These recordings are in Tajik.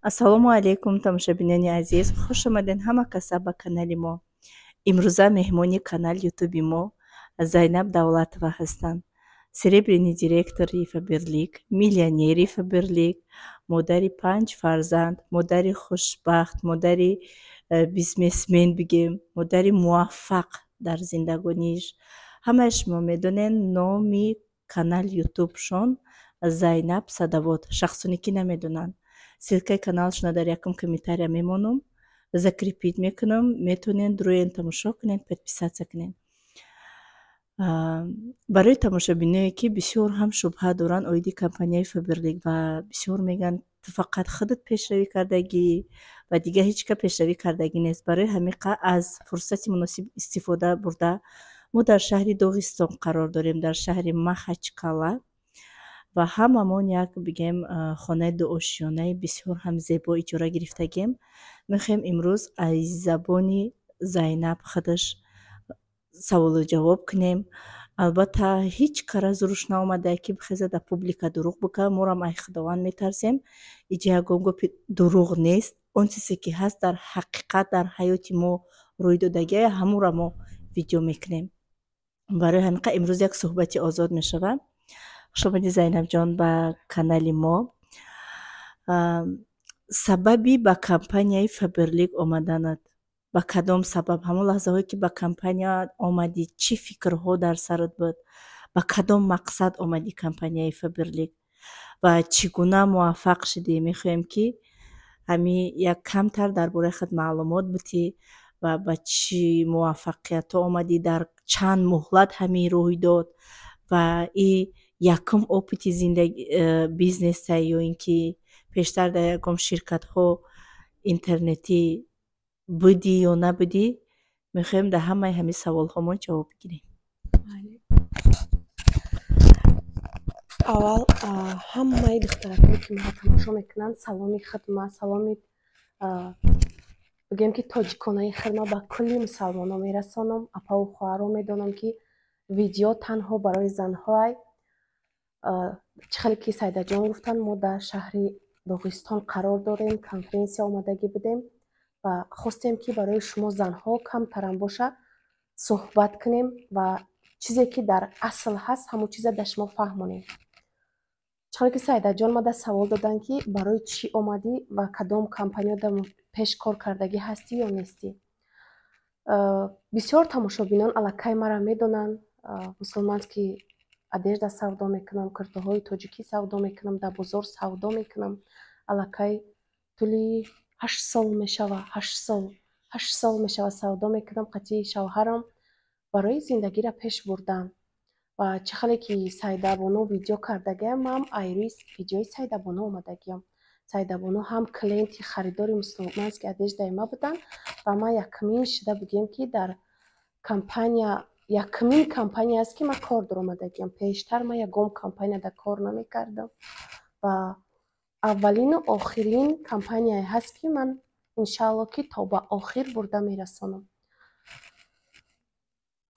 Ассалому алайкум, тамошобинони азиз, хуш омаден ҳама каса ба канали мо. Имрӯза меҳмони канал ютуби мо Зайнаб Давлатова ҳастанд. Серебряный директори Фаберлик, миллионери Фаберлик, модари 5 фарзанд, модари хушбахт, модари бизнесмен бигем, модари муваффақ дар зиндагониш. Ҳамаи шумо медонед номи канал ютубшон Зайнаб Садовод. Шахсоне ки намедонанд, ссилкаи каналшона дар якум комментария мемонам, закрепить мекунам, метавонед рӯян тамошо кунед, подписаться кунед. барои тамошобиное ки бисёр ҳам шубҳа доранд оиди компанияи Фаберлик ва бисёр мегӯянд ту фақат худат пешравӣ кардагӣ ва дигар ҳеҷ ка пешравӣ кардагӣ нест. Барои ҳамин аз фурсати муносиб истифода бурда мо дар шаҳри Доғистон қарор дорем, дар шаҳри Махачкала, ва ҳамамон як бигем хонаи дуошиёнаи бисёр ҳам зебо иҷора гирифтагем. Мехоҳем имрӯз аз забони Зайнаб худаш саволу ҷавоб кунем. Албатта ҳеҷ кара зуруш наомада ки бихеза дар публика дурӯғ бика. Морам ай худованд метарсем, иҷа ягон гопи дурӯғ нест. Он чизе ки ҳаст дар ҳақиқат дар ҳаёти мо рӯй додагия, ҳамонро мо видео мекунем. барои ҳамин имрӯз як суҳбати озод мешавад. хуш омадӣ Зайнабҷон ба канали мо. Сабаби ба компанияи Фаберлик омаданат ба кадом сабаб? Ҳамон лаҳзаҳое ки ба компания омадӣ, чӣ фикрҳо дар сарат буд? Ба кадом мақсад омадӣ компанияи Фаберлик ва чӣ гуна муваффақ шудӣ? Мехоҳем ки ҳамин як камтар дар бораи худ маълумот битӣ ва ба чӣ муваффақиятҳо омадӣ, дар чанд муҳлат ҳамин рӯй дод ва и якум опити бизнеса ё ин ки пештар дар ягон ширкатҳо интернетӣ будӣ ё набудӣ? Мехоҳем дар ҳамаи ҳамин саволҳо мо ҷавоб бигирем. аввал ҳамаи духтаракое ки маро тамошо мекунанд саломи хидма, саломи бигем ки тоҷиконаи хидма ба кулли мусалмонон мерасонам. Апаву хоҳарро медонам ки видео танҳо барои занҳоай. Чӣ хеле ки Сайдаҷон гуфтанд, мо дар шаҳри Доғистон қарор дорем, конференсия омадагӣ будем ва хостем ки барои шумо занҳо камтарам боша суҳбат кунем ва чизе ки дар асл ҳаст ҳамон чиза дар шумо фаҳмонем. Чӣ хеле ки Сайдаҷон мада савол доданд ки барои чӣ омадӣ ва кадом компания дар пеш кор кардагӣ ҳастӣ ё нестӣ. Бисёр тамошобинон аллакай маро медонанд. Мусулманст ки одежда савдо мекунам, куртаҳои тоҷикӣ савдо мекунам, дар бозор савдо мекунам. Аллакай тӯли 8 сол мешава, 8 сол мешава савдо мекунам. қатъи шавҳарам барои зиндагиро пеш бурдам ва чӣ хеле ки Сайдабоно видео кардагиам, ман айрис видеои Сайдабоно омадагиам. Сайдабоно ҳам клиенти харидори мусулмански одеждаи ма буданд ва ман якумин шуда бигем ки дар компания якумин компания аст ки ман кор даромадагиам. Пештар ман ягон компанияда кор намекардам ва аввалину охирин компанияе ҳаст ки ман иншаалло ки то ба охир бурда мерасонам.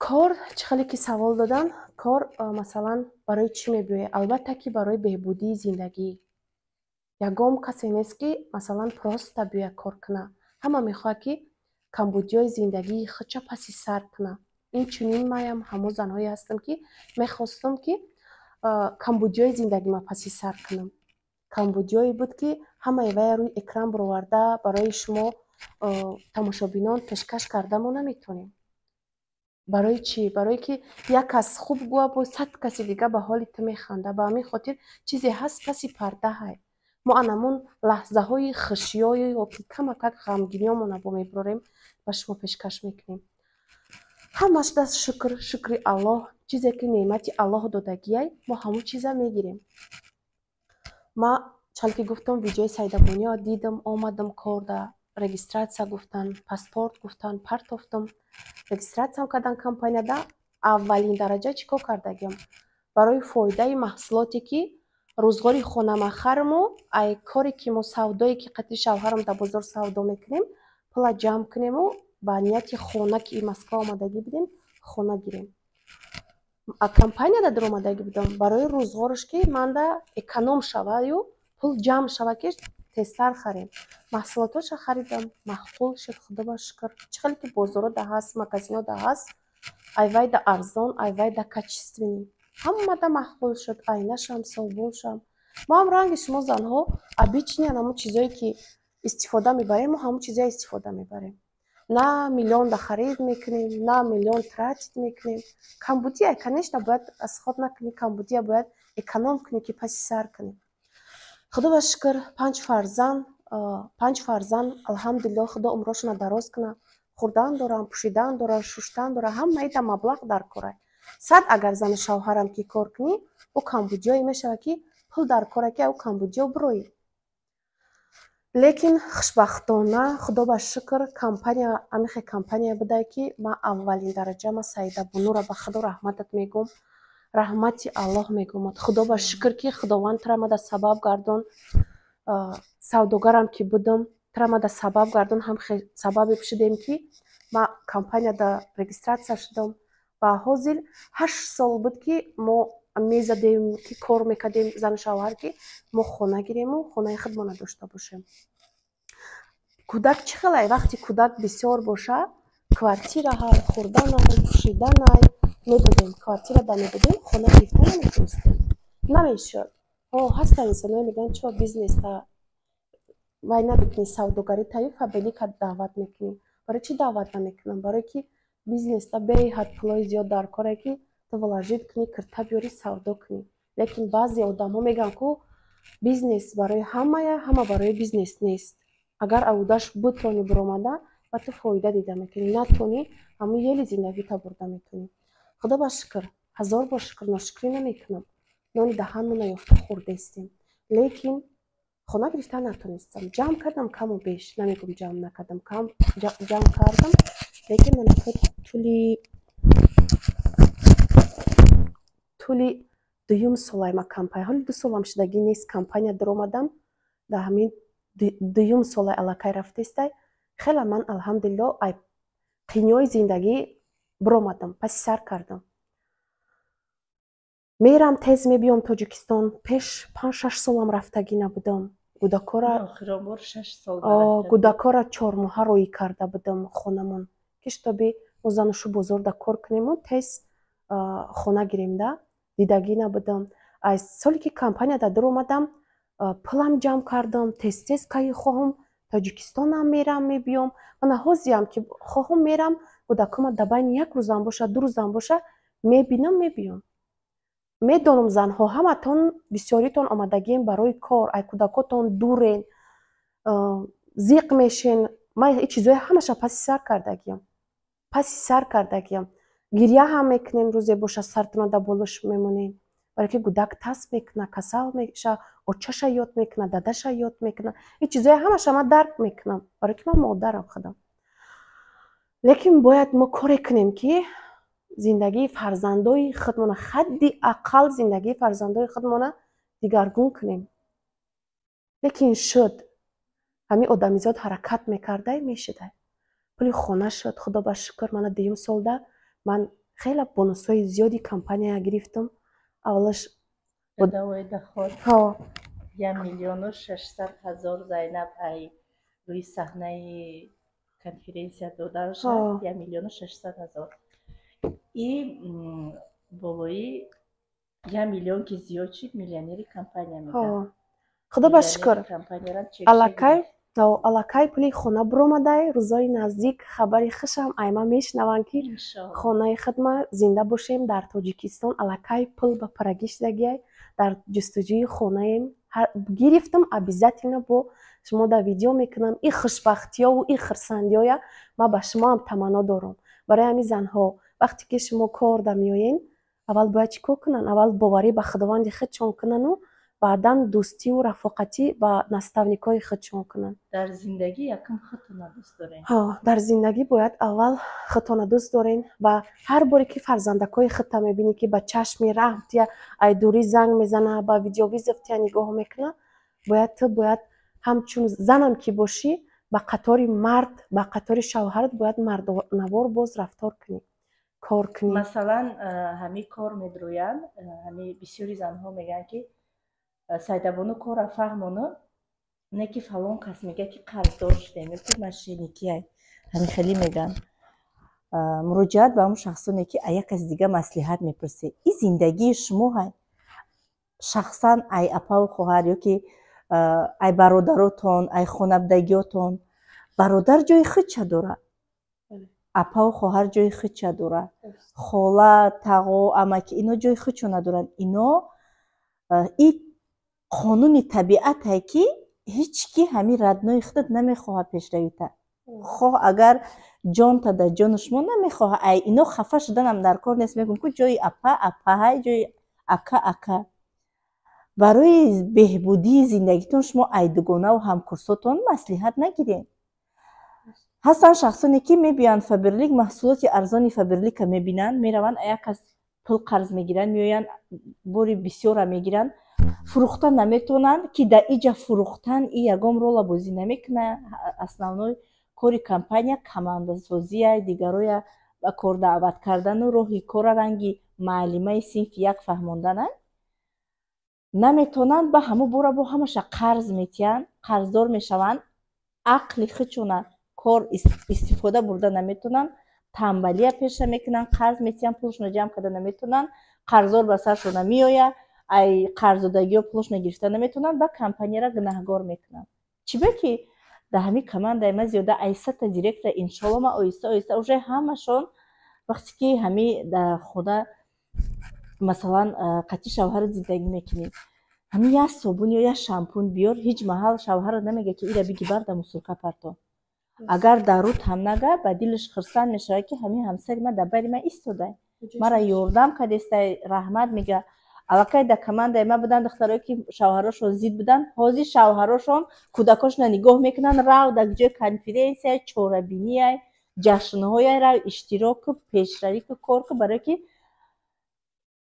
Кор, чӣ хеле ки савол доданд, кор масалан барои чӣ мебиёяд? Албатта ки барои беҳбудии зиндагӣ. Ягон касе нест ки масалан просто биёяд кор куна. Ҳама мехоҳад ки камбудиёи зиндагии худро паси сар куна. Инчунин маям ҳамон занҳое ҳастам ки мехостам ки камбудиёи зиндагима паси сар кунам. Камбудиёе буд ки ҳамаи ваи рӯи экран бароварда барои шумо тамошобинон пешкаш карда мо наметавонем. барои чӣ? Барое ки як кас хуб гӯя бо 100 каси дига ба ҳоли ту механда. Ба ҳамин хотир чизе ҳаст паси парда ҳай. мо анамон лаҳзаҳои хушиёю ё ки камакак ғамгиниёмона бо мебарем ба шумо пешкаш мекунем. ҳамаш даст шукри Аллоҳ. Чизе ки неъмати Аллоҳ додагиай, мо ҳамон чиза мегирем. ма чал ки гуфтам видеои Сайдабониро дидам, омадам корда, регистратсия гуфтанд, паспорт гуфтанд, партофтам. Регистратсия кардан компанияда аввалин дараҷа чӣ кор кардагиам? Барои фоидаи маҳсулоте ки рӯзгори хонамахармо, ай коре ки мо савдое ки қатъи шавҳарам дар бозор савдо мекунем, пула ҷамъ кунему ба нияти хона ки Москва омадагӣ будем, хона гирем. Компанияда даромадагӣ будам барои рӯзгораш ки манда эконом шаваю пул ҷамъ шава ки тезтар харем. Маҳсулотоша харидам, маъқул шуд, худо ба шукр. Чӣ хеле ки бозорода ҳаст, магазинода ҳаст, айвайда арзон, айвайда качествени. Ҳаммада маъқул шуд, айнашам, собуншам. Мо ҳам ранги шумо занҳо обични ҳамун чизое ки истифода мебарем, мо ҳамун чизоя истифода мебарем. На миллион да харид мекунем, на миллион тратит мекунем. Камбудия, конечно, бояд расход накунӣ, камбудия бояд эконом кунӣ, ки паси сар кунӣ. худо ба шукр 5 фарзанд алҳамдулилло, худо умрошона дароз куна. Хурдан дорам, пӯшидан дорам, шуштан дорам, ҳамаи да маблағ дар кора. 100 агар зану шавҳарам ки кор кунӣ, ӯ камбудиёе мешавад ки пул дар кора ки ӯ камбудиё бироӣ. лекин хушбахтона худо ба шукр компания, амихе компания будае ки ман аввалин дараҷа ман Саида Бунура ба худо раҳматат мегӯм. раҳмати Аллоҳ мегӯмад. Худо ба шукр ки худованд трамада сабаб гардон, савдогарам ки будам, трамада сабаб гардон, ҳам сабабе шудем ки ман компанияда регистратсия шудам. Ва ҳозир 8 сол буд ки мо мезадем, ки кор мекардем зану шавҳар ки мо хона гирему, хонаи худмона дошта бошем. кӯдак чӣ хелае? Вақти кӯдак бисёр боша, квартираҳай, хурданай, пӯшиданай медодем. Квартирада медодем, хона гирифта наметонистем. Намешуд. Ҳастанд инсоное мегӯянд чо бизнеста вай набикунӣ, савдогарӣ таи фабрика даъват мекунӣ. Барои чӣ даъват намекунам? Барое ки бизнеста беҳад пулои зиёд дар коре ки ту вложит кунӣ, кирта биёрӣ, савдо кунӣ. Лекин баъзе одамҳо мегӯянд ку бизнес барои ҳамая, ҳама барои бизнес нест. Агар авудаш бутони биромада ва ту фоида дида метавонӣ, натавонӣ ҳамун ели зиндагита бурда метавонӣ. худо ба шукр, ҳазор бор шукр, ношукрӣ намекунам. нони даҳанмона ёфта хӯрдестем. Лекин хона гирифта натонистам. ҷамъ кардам каму беш, намегӯм ҷамъ накардам, ҷамъ кардам. Лекин ман тӯли 2 солаи ма компания, ҳоли 2 солам шудагӣ нест, компания даромадам. Дар ҳамин 2 солаи аллакай рафтестай, хеле ман алҳамдулилло ай қиниёи зиндагӣ биромадам, паси сар кардам. мерам тез мебиём Тоҷикистон. Пеш 5-6 солам рафтагӣ набудам. Гудакора 4 моҳа роӣ карда будам хонамон. Ки шутоби мо занушу бозорда кор кунему, тез хона гирем да. Дидагӣ набудам. Аз соли ки компанияда дуромадам, пулам ҷамъ кардам, тез кайи хоҳам Тоҷикистонам мерам, мебиём. Ман ҳозиам ки хоҳам мерам, гудакома дар байни 1 рӯзам боша, 2 рӯзам боша, мебинам, мебиём. медонам занҳо ҳаматон бисёритон омадагием барои кор, ай кӯдакотон дурен, зиқ мешен. ман ин чизоя ҳамаша паси сар кардагиам. гирья ҳам мекунем, рӯзе боша сартона дар болош мемонем. барое ки кӯдак таст мекуна, касал меша, очаша ёд мекуна, дадаша ёд мекуна. ин чизоя ҳамаша ман дарк мекунам, барое ки ман модарам худам. лекин бояд мо коре кунем ки зиндагии фарзандои худмона, хадди аққал зиндагии фарзандои худмона дигаргун кунем. лекин шуд. ҳамин одамизод ҳаракат мекардай, мешудай. пули хона шуд. худо ба шукр, мана 2 солда ман хеле бонусҳои зиёди компания гирифтам. аввалаш 1,6 млн. Зайнаб ай рӯи саҳнаи конференсия дода шуд. 1,6 млн. и болои 1 миллион ки зиёд шуд, миллионери компания мегӯянд. худо ба шукр, аллакай пули хона биромадай. рӯзои наздик хабари хушам ай ман мешунавам ки хонаи худма зинда бошем дар Тоҷикистон. аллакай пул ба парагӣ шудагиай, дар ҷустуҷӯи хонаем гирифтам. обязательно бо шумо дар видео мекунам. ин хушбахтиёву ин хурсандиёя ман ба шумоам таманно дорам. барои ҳамин занҳо вақте ки шумо кор да меоен, аввал бояд чӣ кор кунанд? аввал боварӣ ба худованди худшон кунану баъдан дӯстиву рафоқатӣ ба наставникои худшон кунанд. дар зиндагӣ якум худтона дӯст дорен. дар зиндагӣ бояд аввал худтона дӯст дорен ва ҳар боре ки фарзандакои худта мебинӣ ки ба чашми раҳм тия айдурӣ занг мезана, ба видеовизов тия нигоҳ мекуна, ту бояд ҳамчун занам ки бошӣ, ба қатори мард, ба қатори шавҳарат бояд мардонавор боз рафтор кунӣ, кор кунӣ. масалан ҳамин кор медроянд, ҳамин бисёри занҳо мегӯянд ки Саидабону корра фаҳмону نه که فلان کس میگه که قرضدار شده میگه مشینیکی های همین خیلی میگن مراجعت به اون شخصونه که یک از دیگه مصلحت میپرسه این زندگی شما های شخصا ای اپا و خواهر یا که ای برادراتون ای خانوادگیاتون برادر جای خود چه داره اپا و خواهر جای خود چه داره خاله تقا امکی اینا جای خود چه ندارن اینا این قانون طبیعت هست که هیچ کی همین ردنای خودت نمیخواه پیشروی تا خواه اگر جان تا در جان شما نمیخواه ای اینا خفه شدن هم در کار نیست میگم که جای اپا های جای اکا برای بهبودی زندگیتون شما ای دوگانه و همکرساتون مصلحت نگیرین هستن شخصانی که میبینن فبرلیک محصولات ارزانی فبرلیک میبینن میرون یک از پول قرض میگیرن میوین بوری بسیار میگیرن فروختن نمیتونن که در اینجا فروختن این یگام رول بازی نمیکنه основной کاری کمپانیا کمانده‌سازی دیگروی با کار دعوت کردن و راهی کار رنگی معلمه صنف یک فهموندن نمیتونن به همه بورا با همش قرض میتین قرضدار میشون عقل خودشون کار استفاده برده نمیتونن تنبلی پیش میکنن قرض میتین پولشون جمع کرده نمیتونن قرضدار به سرشون میآید ای قرضدادگی و پولشون گرفته نمیتونن با کمپانی را گناهگار میکنن چی که در همین کمانده ما زیاده ایست دیرکت انشالله ما آیسته اوجه همشون وقتی که همین در خدا مثلا قطعی شوهر زندگی میکنید همین یا صابون یا شامپون بیار هیچ محل شوهر نمیگه که ایره بگی برده مسرکه پرتو اگر دارود هم نگه با دلش خرسان میشه که همین همسر ما دبری ما ایستاده مرا یوردم که دسته رحمت میگه الکی در کمانده ما بودن دخترایی که شوهراشون زید بودن حاضی شوهراشون کودکاش نگاه میکنن راو در جای کنفرانس چوربینی جشنهای را اشتراک پیشروی کار که برای که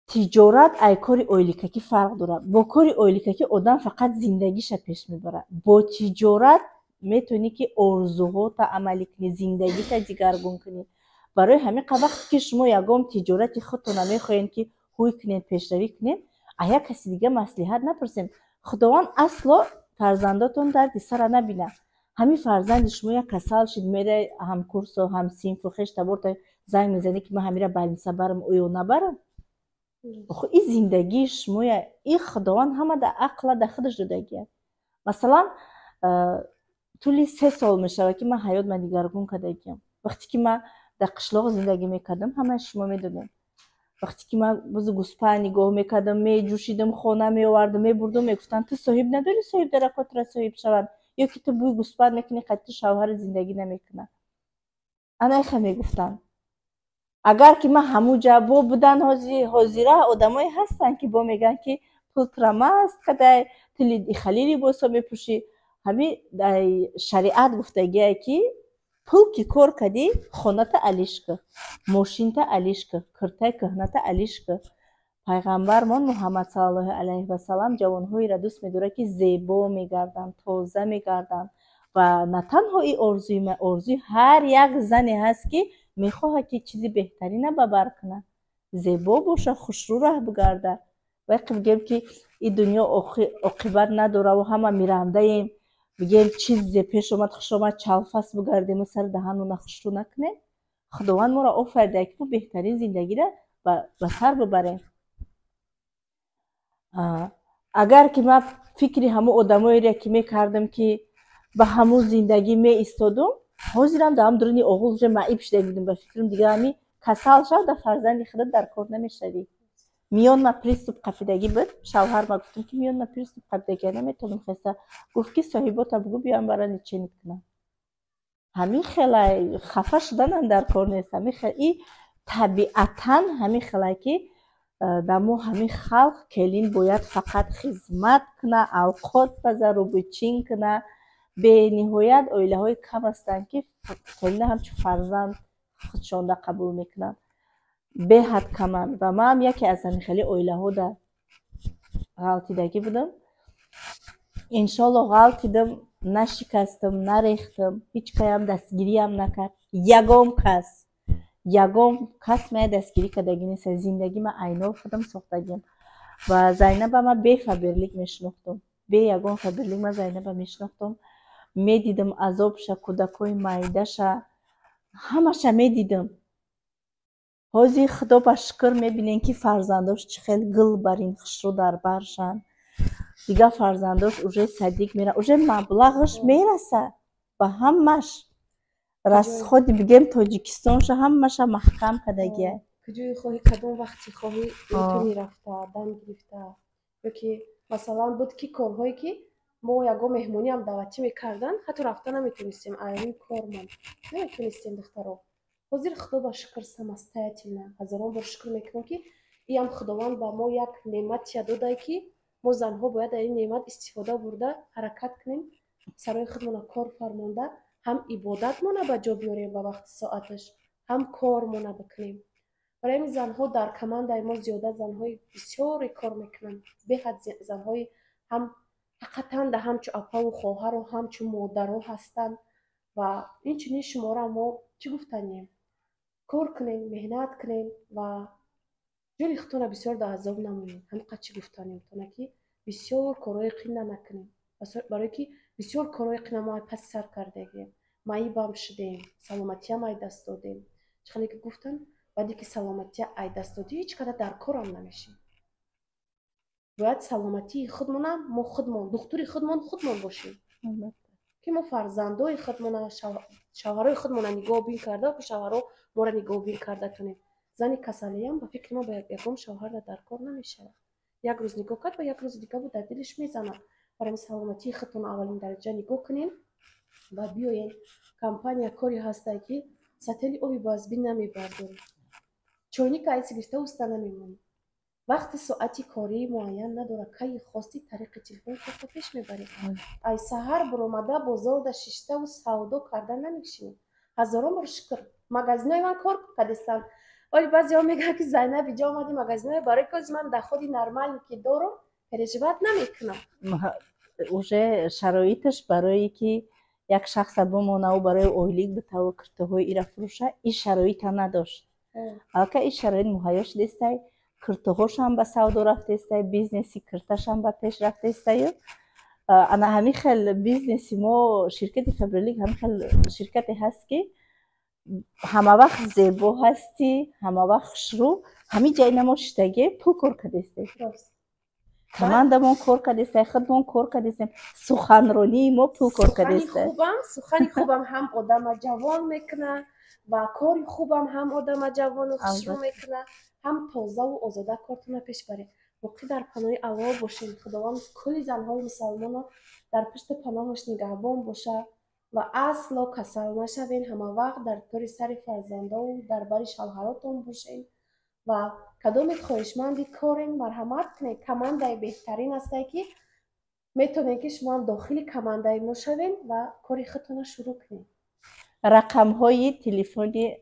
تجارت ای کاری اولیکاکی فرق داره با کاری اولیکاکی آدم فقط زندگیش پیش میبره با تجارت میتونی که آرزوها تا عملی کنی زندگی تا دیگرگون کنی برای همین وقتی که شما یگام تجارت خودتون نمیخواین که هوی کنین پیشروی کنین ایا کسی دیگه مصلحت نپرسین خداوند اصلا فرزنداتون درد سر نبینه همین فرزند شما یک کسال شد میره هم کورس و هم صنف و خشت برد زنگ میزنی که من همیره بالینسا برم او نبرم خب این زندگی شما این خداوند همه در عقل در خودش دادگیه مثلا طولی 3 سال میشه که من حیات من دیگرگون کردگیم وقتی که من در قشلاق زندگی میکردم همه شما میدونیم وقتی که من بز گوسپا نگاه میکردم میجوشیدم خانه میآوردم میبردم میگفتن تو صاحب نداری صاحب در کاتر صاحب شود یا که تو بوی گوسپا میکنی قطعی شوهر زندگی نمیکنه انا ایخه میگفتن اگر که من همو جواب بودن حاضره آدمایی هستن که با میگن که پول پرمه است که در تلی خلیلی باسا میپوشی همین در شریعت گفتگیه که پول که کار کردی خانت علیش که ماشین تا علیش که کرته کهنت علیش که پیغمبر من محمد صلی الله علیه و سلم جوانهایی را دوست میداره که زیبا میگردن تازه میگردن و نه تنها این آرزوی هر یک زنی هست که میخواه که چیزی بهترینه ببر کنه زیبا باشه خوشرو راه بگرده وقتی بگیم که این دنیا عاقبت نداره و همه میرنده ایم بگیم چیز پیش اومد خوش اومد چالفاس بگردیم و سر دهن و نخوشرو نکنه خداوند ما را آفریده که ما بهترین زندگی را به سر ببریم اگر که من فکری همو آدمایی را که میکردم که به همو زندگی می ایستادم حاضرم دارم درونی اغول جه معیب شده بودم به فکرم دیگه همی کسال شد در فرزندی خودت در کار نمیشدی میان ما پریستوب قفیدگی بود شوهر ما گفتم که میان ما پریستوب قفیدگی نمیتونم خسته گفت که صاحبات بگو بیان برای چنید کنم همین خیلی خفه شدن در کار نیست همین خیلی طبیعتا همین خیلی که دمو همین خلق کلین باید فقط خدمت کنه اوقات بذار و بچین کنه به نهایت اویله های کم هستن که کلین همچون فرزند خودشان را قبول میکنن به حد کمن و من هم یکی از همین خیلی اویله ها در غلطیدگی بودم انشالله غلطیدم نشکستم نریختم هیچ کایم دستگیری هم نکرد یگام کس من دستگیری کردگی نیست زندگی من عینو خودم ساختگیم و زینب ما به فبرلیک میشناختم бе ягон фаберлик ма Зайнаба мешнохтам, медидам азобша, кӯдакои майдаша, ҳамаша медидам. ҳозир худо ба шукр мебинем ки фарзандош чӣ хел гул барин хушрӯ дар баршанд. Дигар фарзандош уже садик мера, уже маблағаш мераса ба ҳамаш. Расходи бигем Тоҷикистонша ҳамаша маҳкам кардагия. куҷои хоҳӣ кадом вақти хоҳӣ метавонӣ рафта дан гирифта, ёки масалан буд ки корҳое ки мо ягон меҳмониам даъватӣ мекардан, ҳатто рафта наметавонистем, ин кормон наметавонистем духтаро. ҳозир худо ба шукр самостоятельно ҳазорон бор шукр мекунам ки иам худованд ба мо як неъматия додай ки мо занҳо бояд дар ин неъмат истифода бурда ҳаракат кунем, сарои худмона кор фармонда ҳам ибодатмона ба ҷо биёрем ба вақти соаташ, ҳам кормона бикунем. برای این زنها در کماندای ما زیاده زنهای بسیاری کار میکنند، بهت زنهای هم حقیقتا همچو اپا و خواهر و همچو مادرها هستند و این چنین شماره ما چی گفتنیم کار کنیم، مهنت کنیم و جوری خودتون بسیار در عذاب نمونیم. همینقدر چی گفتنیم تا که بسیار کارهای قینه نکنیم، برای که بسیار کارهای قینه ما پس سر کردگیم، معیبم شدیم، سلامتی هم دست دادیم. چخیلی که گفتن بعدی که سلامتی ای دست دادی هیچ کده در کارم نمیشیم. باید سلامتی خودمونم ما خودمون دکتری خودمون باشیم که ما فرزندای خودمون شوهرای خودمون نگاه بین کرده و شوهرها ما را نگاه بین کرده تونیم. زنی کسلی هم به فکر ما به یکم شوهر را در کار نمیشه، یک روز نگاه کرد و یک روز دیگه بود در دلش میزنه. برای سلامتی خودتون اولین درجه نگاه کنین و بیاین کمپانی کاری هسته که سطل آبی بازبین نمیبردیم، چونی که ایسی گرفته اوسته نمیمونی. وقت ساعتی کاری معین نداره که خواستی طریق تلفن خودتو پیش میبری. ای سحر برآمده بازار در شیشته و سودا کردن نمیشینی. هزاران بار شکر مغازینای من کار کردستم، ولی بعضیا میگن که زینب اینجا اومدی مغازینای برای که من در خودی نرمالی که دارم پرجبت نمیکنم. уже شرایطش برای که یک شخص بمونه و برای اویلیک به تو کرته‌های ایرا فروشه این شرایط نداشت. البته این شرایط مهیا شده است، کرته‌هاش هم به سودا رفته است، بیزنسی کرته‌ش هم به پیش رفته است. انا همین خیلی بیزنسی ما شرکت فبرلیک همین خیلی شرکتی هست که همه وقت زیبا هستی، همه وقت شروع همین جای نماشتگی پول کار کرده است. کماندمون کار کرده است، خودمون کار کرده است، سخنرانی ما پول کار کرده است. سخنی خوبم هم آدم جوان میکنه و کاری خوبم هم آدم جوان و خوشرو میکنه، هم تازه و آزاده کارتون پیش بره. واقعی در پناه الله باشین. خداوند کلی زنهای مسلمان در پشت پناهش نگهبان باشه و اصلا کسل نشوین. همه وقت در طور سر فرزنده و در بر شوهراتون باشین و کدام خواهشمندی کارین مرحمت کنید. کمانده بهترین است که میتونین که شما هم داخل کمانده ما شوین و کاری خودتون شروع کنید. رقم های تلفنی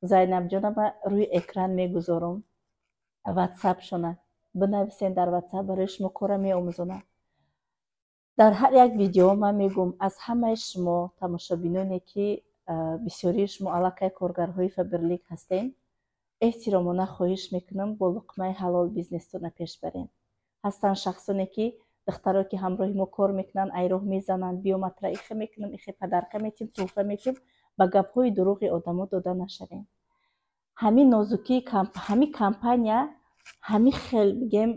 زینب جانم روی اکران میگذارم، واتساپ شونه بنویسین، در واتساپ برای شما کار میآموزونم. در هر یک ویدیو من میگم از همه شما تماشابینانی که بسیاری شما علاقه کارگرهای فبرلیک هستین، احترامانه خواهش میکنم با لقمه حلال بیزنستون پیش برین. هستن شخصانی که دخترها که همراه ما کار میکنن ایراه میزنن، بیا مطرح ایخه میکنم، ایخه پدرکه میتیم، توفه میتیم، با گپهای دروغ آدمو داده نشدیم. همین نازکی همین کمپانیا همین خیلی بگم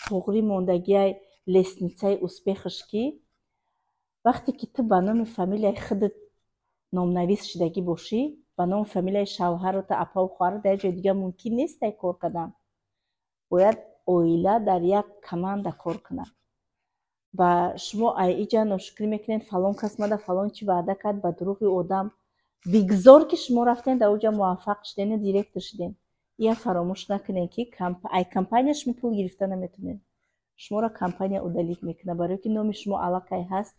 توغری موندگی لسنیسای اسپیخش که وقتی که تو به نام فامیلیای خودت نامنویس شدگی باشی، به نام فامیلیای شوهر و تا اپا و خواهر در جای دیگه ممکن نیست کار کردن. باید اویلا در یک کماند کار کنن و شما ایجا ناشکری میکنین فلان کس مده فلان چی وعده کرد به دروغ آدم بگذار که شما رفتین در اوجا موفق شدین، دیرکتر شدین. یا فراموش نکنین که کمپانیش می پول گرفته نمیتونین. شما را کمپانی اودلیک میکنه برای که نام شما علاقه هست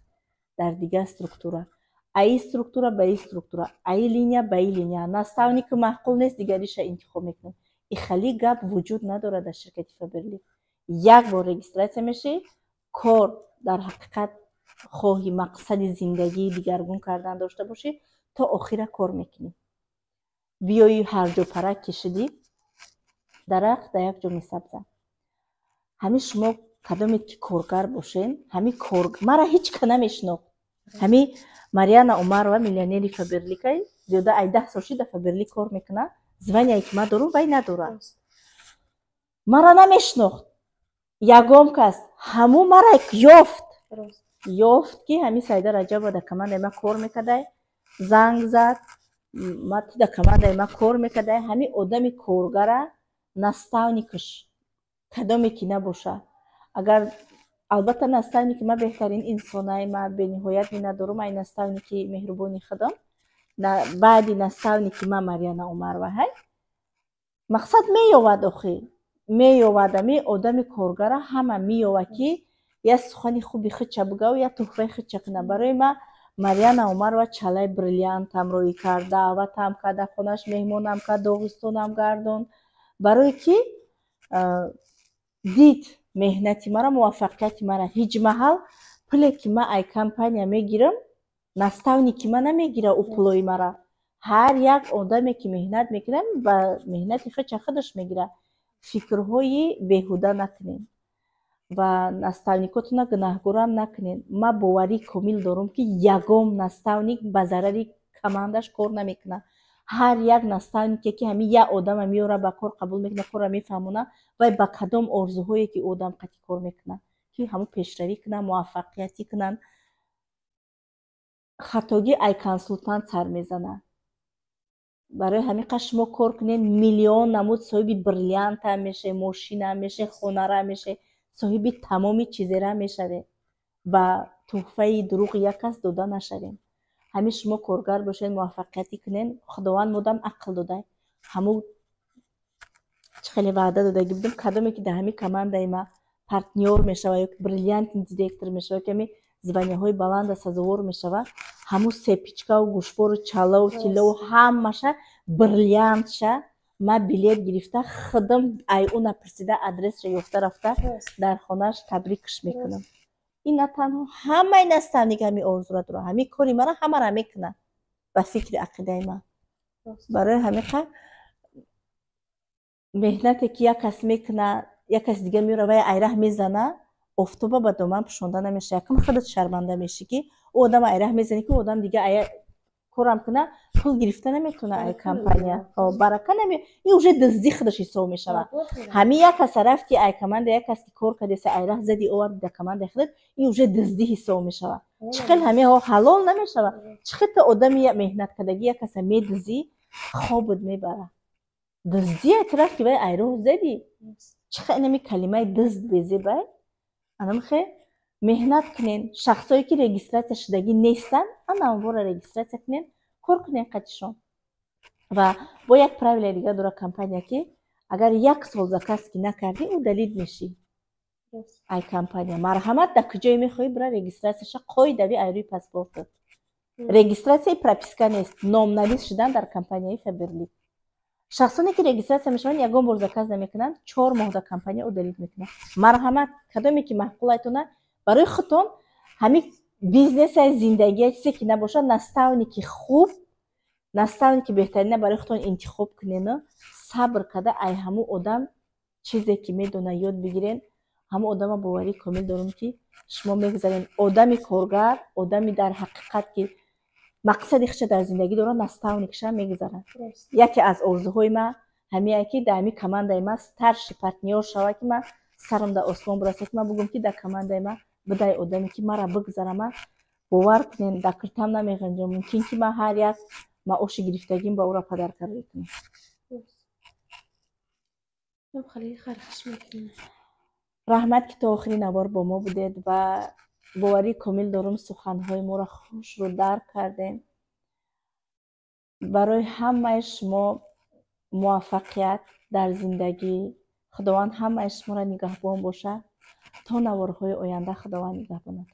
در دیگه استرکتورا. ای استرکتورا به ای استرکتورا، ای لینیا به ای لینیا. نستاونی که معقول نیست دیگریش انتخاب میکنین. این خیلی گپ وجود نداره در شرکت فبرلیک. یک بار رجیستراسیون میشه، کار در حقیقت خواهی مقصد زندگی دیگرگون کردن داشته باشی تا آخر کار میکنی. بیایی هر جا پرک کشیدی درخت در یک جا میسبزن. همین شما کدامید که کارگر باشین همی مرا هیچ که نمیشناخت. همی мариана умарова миллионери фаберликай зиёда ай 10 сол шуда фаберлик кор мекунад. звания ки ман дорам вай надорад. мара намешнохт. ягон кас ҳаму мара ёфт ки ҳами Сайда Раҷабова дар командаи ма кор мекардай. занг зад мати дар командаи ма кор мекардай. ҳами одами коргара наставникаш кадоме ки набоша. агар албатта наставники ма беҳтарин инсонай ма бениҳоят миннатдорум ай наставники меҳрубони худам. баъди наставники ма мариана умарова ҳай мақсад меёвад охир меёвад ами одами коргара ҳама меёвад ки я сухани хуби худча бигав я туҳфаи худча куна. барои ма мариана умарова чалаи бриллиантам роӣ кард, даъватам кард, дар хонаш меҳмонам кард, доғистонам гардон. барое ки дид меҳнати мара, муваффақияти мара. ҳеҷ маҳал пуле ки ма ай компания мегирам наставники ма намегира ӯ пулои мара. ҳар як одаме ки меҳнат мекунад ба меҳнати худша худаш мегира. фикрҳои беҳуда накунед ва наставникотона гунаҳгорам накунед. ма боварӣ комил дорам ки ягон наставник ба зарари командаш кор намекунад. ҳар як наставнике ки ҳамин як одама меёра ба кор қабул мекунад, корра мефаҳмона вай ба кадом орзуҳое ки одам қатъи кор мекунад ки ҳамун пешравӣ кунад, муваффақиятӣ кунад. хатогӣ ай консултант сар мезанад. барои ҳамин қадр шумо кор кунед миллион намуд соҳиби бриллиантам мешавед, мошинам мешавед, хонарам мешавед, соҳиби тамоми чизера мешавед. ба туҳфаи дурӯғ як кас дода нашавем. ҳамин шумо коргар бошед, муваффақиятӣ кунед. худованд модам ақл додай. ҳамун чӣ хеле ваъда додагӣ будем кадоме ки дар ҳамин командаи ма партнёр мешавад ё бриллиантин директор мешавад ки ҳамин званияҳои баланда сазовор мешавад. ҳамун сепичкаву гӯшбору чалаву тиллаву ҳамаша бриллиантша ма билет гирифта худам ай ӯ напурсида адресша ёфта рафта дар хонааш табрикш мекунам. ин на танҳо ҳамаи наставник ҳамин орзура дорад. ҳамин кори мара ҳамара мекунад ба фикри ақидаи ман. барои ҳамин қадр меҳнате ки як кас мекунад, як каси дига меёра вай айраҳ мезана, офтоба ба доман пӯшонда намешавад. якум худат шарманда мешӣ ки ӯ одам айраҳ мезани ки ӯ одам дига корам куна пул гирифта наметавона ай компания барака наме. ин уже дуздӣ худаш ҳисоб мешавад. ҳамин як каса рафти ай команда як кас ки кор кардеса айраҳ зади оварди дар командаи худат, ин уже дуздӣ ҳисоб мешавад. чӣ хел ҳамиҳо ҳалол намешавад? чӣ хел то одами меҳнаткардаги як каса медузӣ хобут мебарад? дуздӣ эътироф ки вай айроҳ задӣ. чӣ хел инами калимаи дузд безебай? анамхе меҳнат кунен. шахсое ки регистратсия шудагӣ нестанд анавора регистратсия кунен, кор кунен қатишон. ва бо як правила дига дора компания ки агар як сол заказ ки накардӣ ӯ далид мешӣ. ай компания марҳамат дар куҷое мехоҳӣ бира регистратсияша қоидави ай рӯи паспортот. регистратсияи прописка нест, номнавис шудан дар компанияи Фаберлик. шахсоне ки регистратсия мешаванд ягон бор заказ намекунанд 4 моҳ дар компания ӯ далид мекунад. марҳамат кадоме ки маъқулатона барои худтон ҳамин бизнесаи зиндагия чизе ки набошад наставники хуб, наставники беҳтарина барои худтон интихоб кунен. сабр карда ай ҳамун одам чизе ки медона ёд бигирен. ҳамун одама боварӣ комил дорам ки шумо мегзарен одами коргар, одами дар ҳақиқат ки мақсади худша дар зиндагӣ дорад наставникша мегзарад. яке аз орзуҳои ма ҳамие ки дар ҳамин командаи ма старши партнёр шавад ки ма сарам дар осмон бирасад ки ма бугам ки дар командаи ма будай одаме ки мара бигзарама. бовар кунен дар киртам намеғанҷам. мумкин ки ма ҳар як маоши гирифтагим ба ӯра падаркарӣ кунам. раҳмат ки то охирин аввор бо мо будед ва боварӣ комил дорам суханҳои моро хушро дарк кардем. барои ҳамаи шумо муваффақият дар зиндагӣ. худованд ҳамаи шуморо нигаҳбон бошад. то наворҳои оянда худованд нигаҳбонатон.